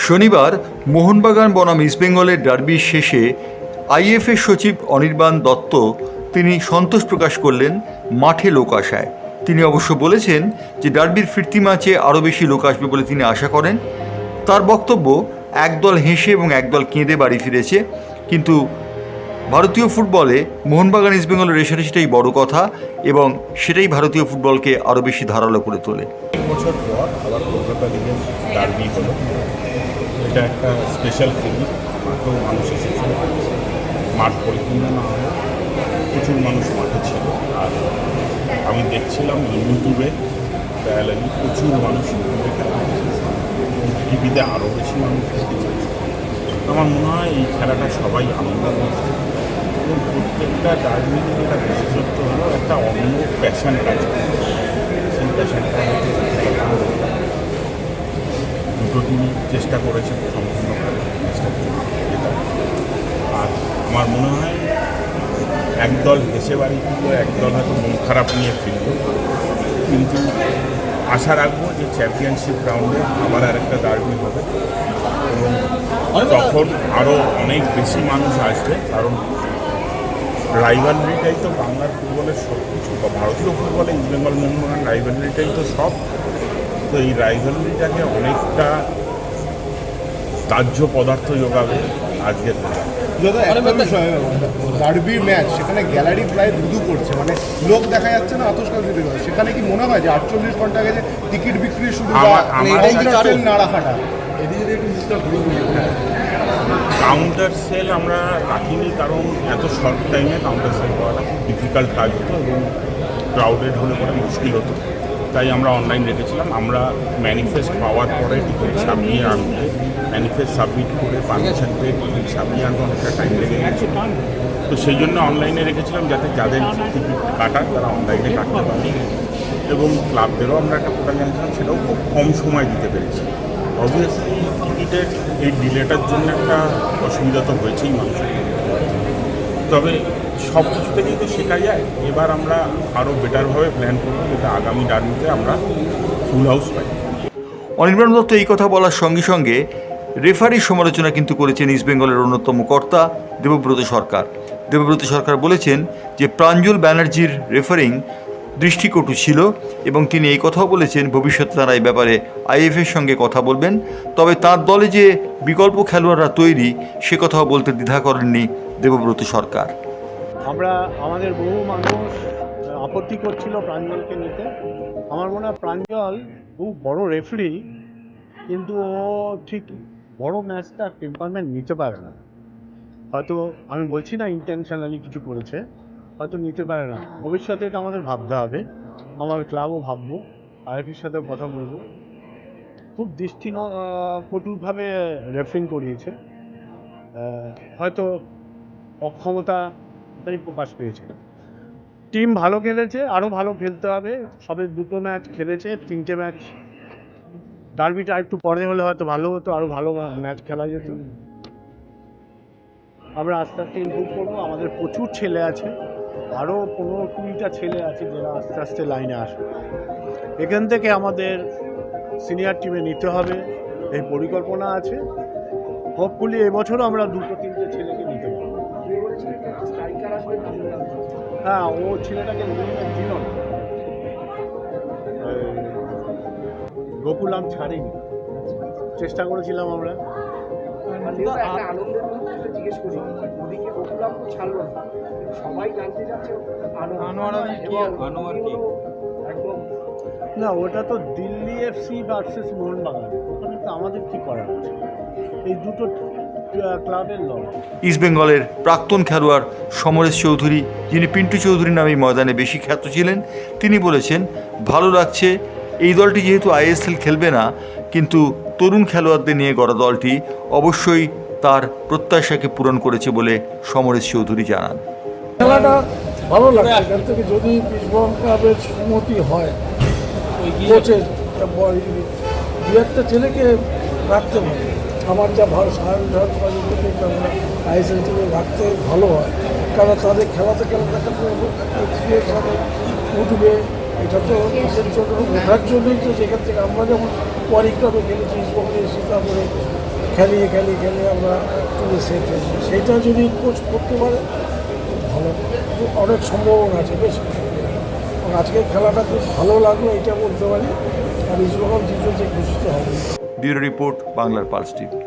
শনিবার মোহনবাগান বনাম ইস্টবেঙ্গলের ডার্বি শেষে আইএফএ সচিব অনির্বাণ দত্ত তিনি সন্তোষ প্রকাশ করলেন মাঠে লোক আসায়। তিনি অবশ্য বলেছেন যে ডার্বির ফিরতি ম্যাচে আরও বেশি লোক আসবে বলে তিনি আশা করেন। তার বক্তব্য, একদল হেসে এবং একদল কেঁদে বাড়ি ফিরেছে, কিন্তু ভারতীয় ফুটবলে মোহনবাগান ইস্টবেঙ্গলের রেশারেশিটাই বড় কথা এবং সেটাই ভারতীয় ফুটবলকে আরও বেশি ধারালো করে তোলে। এক বছর পর আবার কলকাতা লিগের ডার্বি হলো। এটা একটা স্পেশাল ফিলিং। মাঠেও মানুষ এসেছিল, মাঠ পরিপূর্ণ না হয় প্রচুর মানুষ মাঠে ছিল। আর আমি দেখছিলাম ইউটিউবে প্যারালালি প্রচুর মানুষ ইউটিউবে খেলা হচ্ছে, টিভিতে আরও বেশি মানুষ দেখতে চাইছে। আমার মনে হয় এই খেলাটা সবাই আনন্দ করছে এবং প্রত্যেকটা ডার্বিতে একটা বিশেষত্ব হলো একটা অন্য প্যাশন কাজ করে। সেই প্যাশনটা হচ্ছে দুটো টিমই চেষ্টা করেছে সম্পূর্ণ চেষ্টা করে। আর আমার মনে হয় একদল হেসে বাড়ি ফিরল, একদল হয়তো মন খারাপ নিয়ে ফিরল, কিন্তু আশা রাখবো যে চ্যাম্পিয়নশিপ রাউন্ডে আবার আরেকটা ডার্বি হবে এবং তখন আরও অনেক বেশি মানুষ আসবে। কারণ রাইভালরিটাই তো বাংলার ফুটবলের সব কিছু, বা ভারতীয় ফুটবলে ইস্টবেঙ্গল মোহনবাগান রাইভালরিটাই তো সব। তো এই রাইভালরিটাকে অনেকটা দাহ্য পদার্থ যোগাবে আজকের ডার্বির ম্যাচ, সেখানে গ্যালারি প্রায় ধুধু করছে, মানে লোক দেখা যাচ্ছে না, আতশকাল দিতে পারে। সেখানে কি মনে হয় যে 48 ঘন্টা আগে যে টিকিট বিক্রি শুরু না রাখাটা কাউন্টার সেল আমরা রাখিনি, কারণ এত শর্ট টাইমে কাউন্টার সেল করাটা খুব ডিফিকাল্ট কাজ হতো এবং ক্রাউডেড হলে পরে মুশকিল হতো। তাই আমরা অনলাইন রেখেছিলাম। আমরা ম্যানিফেস্ট পাওয়ার পরে টিকিট ছাপিয়ে আনতে, ম্যানিফেস্ট সাবমিট করে পারমিশন পেয়ে টিকিট ছাপিয়ে আনতে অনেকটা টাইম লেগে গেছে। তো সেই জন্য অনলাইনে রেখেছিলাম, যাতে যাদের টিকিট কাটার তারা অনলাইনে কাটতে পারে। এবং ক্লাবদেরও আমরা একটা কোটা জানিয়েছিলাম, সেটাও খুব কম সময় দিতে পেরেছি। অবভিয়াসলি টিকিটের এই ডিলেটার জন্য একটা অসুবিধা তো হয়েছেই মানুষের, তবে সব কিছু থেকেই তো শেখা যায়। এবার আমরা আরও বেটারভাবে প্ল্যান করব, যেটা আগামী ডার্বিতে আমরা ফুল হাউস পাই। অনির্বাণ দত্ত এই কথা বলার সঙ্গে সঙ্গে রেফারির সমালোচনা কিন্তু করেছেন ইস্টবেঙ্গলের অন্যতম কর্তা দেবব্রত সরকার। দেবব্রত সরকার বলেছেন যে প্রাঞ্জল ব্যানার্জির রেফারিং দৃষ্টিকটু ছিল এবং তিনি এই কথাও বলেছেন ভবিষ্যতে তারা এই ব্যাপারে আইএফএর সঙ্গে কথা বলবেন। তবে তার দলে যে বিকল্প খেলোয়াড়রা তৈরি, সে কথাও বলতে দ্বিধা করেননি দেবব্রত সরকার। আমাদের বহু মানুষ আপত্তি করছিল প্রাঞ্জলকে নিতে। আমার মনে হয় প্রাঞ্জল বহু বড় রেফারি, কিন্তু ও ঠিক বড় ম্যাচটা টেম্পারমেন্ট নিতে পারে না। হয়তো আমি বলছি না ইন্টেনশনালি কিছু করেছে, হয়তো নিতে পারে না। ভবিষ্যতে এটা আমাদের ভাবতে হবে, আমার ক্লাবও ভাববো, আইএফের সাথে কথা বলবো। খুব কঠোরভাবে রেফারিং করিয়েছে, হয়তো অক্ষমতাটাই প্রকাশ পেয়েছে। টিম ভালো খেলেছে, আরও ভালো খেলতে হবে। সবে 2টো ম্যাচ খেলেছে, 3টে ম্যাচ। ডার্বিটা একটু পরে হলে হয়তো ভালো হতো, আরও ভালো ম্যাচ খেলা যেত। আমরা আস্তে আস্তে ইমপ্রুভ করবো। আমাদের প্রচুর ছেলে আছে, আরও 15-20টা ছেলে আছে যারা আস্তে আস্তে লাইনে আসবে। এখান থেকে আমাদের সিনিয়র টিমে নিতে হবে, এই পরিকল্পনা আছে। হোপফুলি এবছরও আমরা 2-3টে ছেলেকে নিতে পারবো। হ্যাঁ, ও ছেলেটাকে দিল না, গোকুলাম ছাড়িনি, চেষ্টা করেছিলাম আমরা। জিজ্ঞেস করি, ওদিকে গোকুলাম তো ছাড়লো না, সবাই জানতে চাচ্ছে একদম। না, ওটা তো দিল্লি এফসি ভার্সেস মোহনবাগান, ওখানে তো আমাদের কি করার আছে? এই দুটো ক্লাবের লড়াই। ইস্টবেঙ্গলের প্রাক্তন খেলোয়াড় সমরেশ চৌধুরী, যিনি পিন্টু চৌধুরী নামে ময়দানে বেশি খ্যাত ছিলেন, তিনি বলেছেন ভালো লাগছে এই দলটি যেহেতু আইএসএল খেলবে না, কিন্তু তরুণ খেলোয়াড়দের নিয়ে গড়া দলটি অবশ্যই তার প্রত্যাশাকে পূরণ করেছে বলে সমরেশ চৌধুরী জানান। খেলাটা ভালো লাগে, এখান থেকে যদি ইস্টবেঙ্গল ক্লাবের সম্মতি হয়, কোচের 2-1টা ছেলেকে রাখতে পারে। আমার যা ভালো সায়ন আমরা আইএসএল থেকে রাখতে ভালো হয়, কারণ তাদের খেলাতে এক্সপিরিয়েন্স হবে, উঠবে। এটা তো দেশের জন্য ওঠার জন্যই তো, যেখান থেকে আমরা যেমন ওয়ারি ক্লাবে খেলেছি, ইস্টবেঙ্গলে সীতাপুরে খেলিয়ে আমরা একটু সেট হয়েছি। সেইটা যদি কোচ করতে পারে ভালো, অনেক সম্ভাবনা আছে বেশ। এবং আজকের খেলাটা খুব ভালো লাগলো এটা বলতে পারি। আর ইস্টবেঙ্গল জিতেছে, খুশি তো হবে। ব্যুরো রিপোর্ট, বাংলার পালস টিভি।